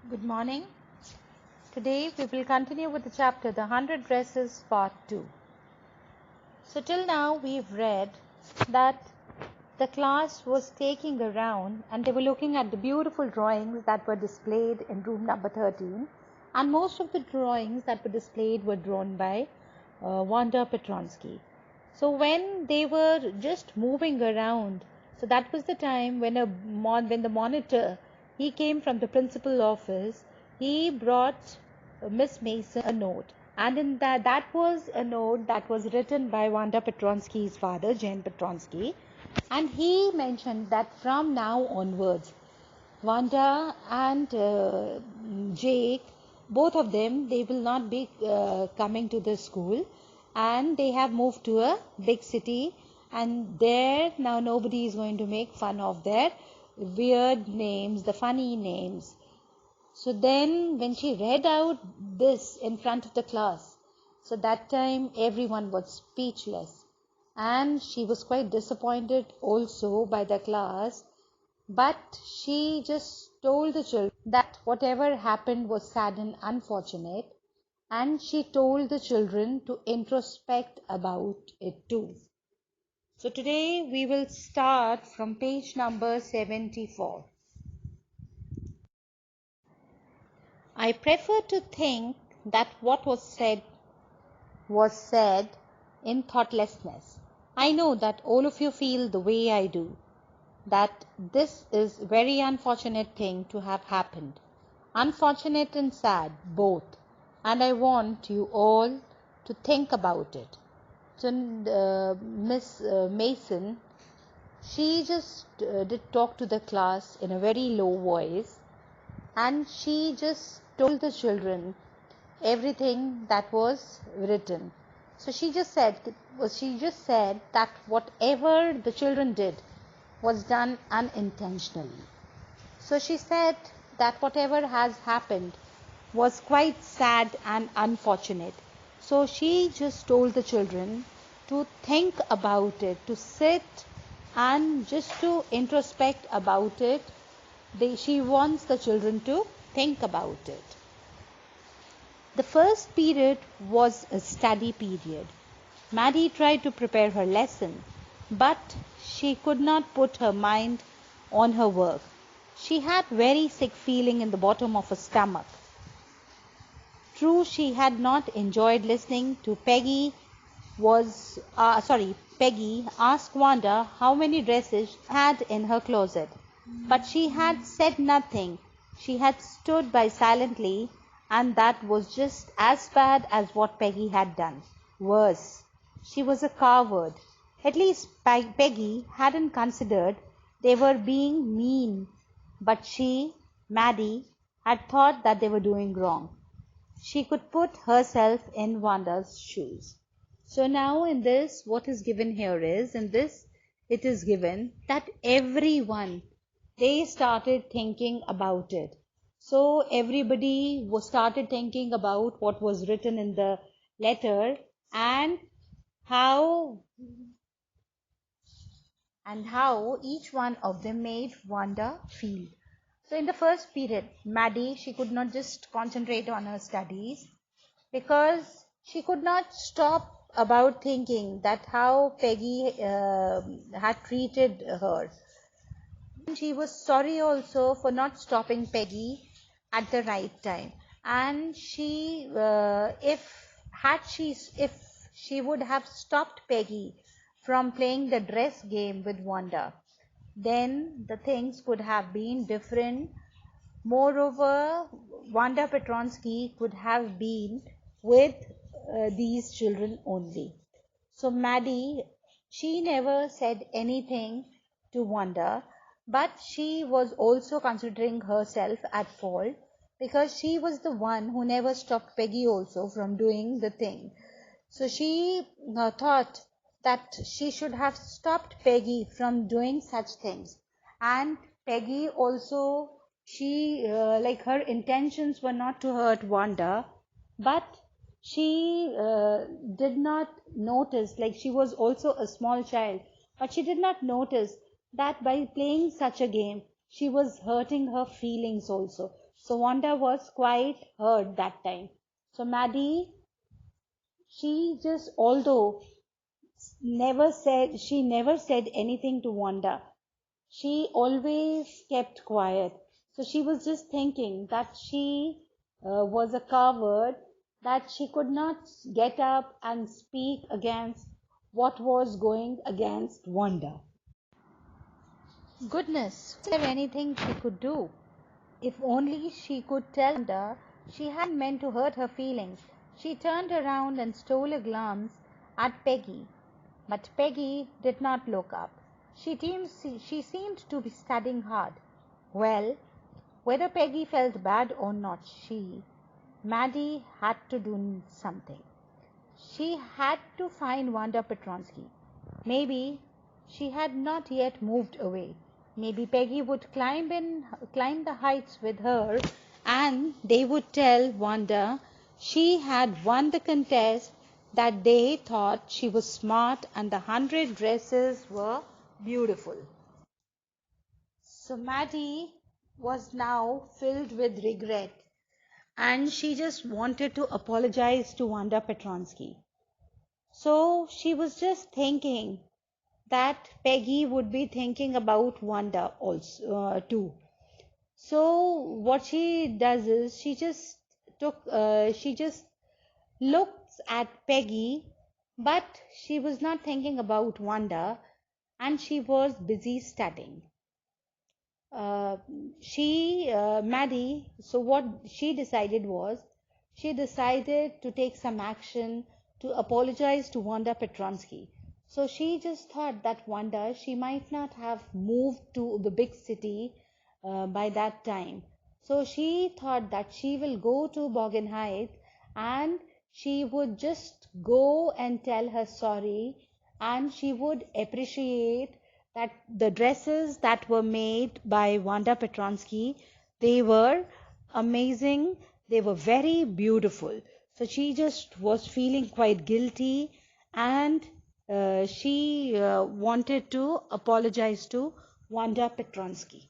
Good morning. Today we will continue with the chapter The 100 Dresses Part 2. So till now we've read that the class was taking a round and they were looking at the beautiful drawings that were displayed in room number 13, and most of the drawings that were displayed were drawn by Wanda Petronsky. So when they were just moving around, so that was the time when the monitor, he came from the principal office, he brought Miss Mason a note, and in that was a note that was written by Wanda Petronsky's father, Jane Petronsky, and he mentioned that from now onwards, Wanda and Jake, both of them, they will not be coming to the school, and they have moved to a big city, and there now nobody is going to make fun of their weird names, the funny names. So then when she read out this in front of the class, so that time everyone was speechless, and she was quite disappointed also by the class, but she just told the children that whatever happened was sad and unfortunate, and she told the children to introspect about it too. So today we will start from page number 74. I prefer to think that what was said in thoughtlessness. I know that all of you feel the way I do, that this is a very unfortunate thing to have happened. Unfortunate and sad, both. And I want you all to think about it. So Miss Mason, she just did talk to the class in a very low voice, and she just told the children everything that was written. So she just said that whatever the children did was done unintentionally. So she said that whatever has happened was quite sad and unfortunate. So she just told the children to think about it, to sit and just to introspect about it. She wants the children to think about it. The first period was a study period. Maddie tried to prepare her lesson, but she could not put her mind on her work. She had very sick feeling in the bottom of her stomach. True, she had not enjoyed listening to Peggy ask Wanda how many dresses she had in her closet. But she had said nothing. She had stood by silently, and that was just as bad as what Peggy had done. Worse, she was a coward. At least Peggy hadn't considered they were being mean, but she, Maddie, had thought that they were doing wrong. She could put herself in Wanda's shoes. So now in this, what is given here is, in this, it is given that everyone, they started thinking about it. So everybody started thinking about what was written in the letter, and how each one of them made Wanda feel. So in the first period, Maddie, she could not just concentrate on her studies because she could not stop about thinking that how Peggy had treated her. She was sorry also for not stopping Peggy at the right time. And she, if she would have stopped Peggy from playing the dress game with Wanda, then the things could have been different. Moreover, Wanda Petronsky could have been with these children only. So Maddie, she never said anything to Wanda, but she was also considering herself at fault because she was the one who never stopped Peggy also from doing the thing. So she thought that she should have stopped Peggy from doing such things. And Peggy also, she, her intentions were not to hurt Wanda, but she did not notice, like she was also a small child, but she did not notice that by playing such a game, she was hurting her feelings also. So Wanda was quite hurt that time. So Maddie, although she never said anything to Wanda. She always kept quiet. So she was just thinking that she was a coward, that she could not get up and speak against what was going against Wanda. Goodness, was there anything she could do? If only she could tell Wanda she hadn't meant to hurt her feelings. She turned around and stole a glance at Peggy. But Peggy did not look up. She seemed to be studying hard. Well, whether Peggy felt bad or not, Maddie, had to do something. She had to find Wanda Petronsky. Maybe she had not yet moved away. Maybe Peggy would climb the heights with her, and they would tell Wanda she had won the contest, that they thought she was smart and the 100 dresses were beautiful. So Maddie was now filled with regret, and she just wanted to apologize to Wanda Petronsky. So she was just thinking that Peggy would be thinking about Wanda also too. So what she does is she just looks at Peggy, but she was not thinking about Wanda, and she was busy studying. Maddie, so what she decided was, she decided to take some action to apologize to Wanda Petronsky. So she just thought that Wanda, she might not have moved to the big city by that time. So she thought that she will go to Bogan Heights, and she would just go and tell her sorry, and she would appreciate that the dresses that were made by Wanda Petronsky, they were amazing, they were very beautiful. So she just was feeling quite guilty, and she wanted to apologize to Wanda Petronsky.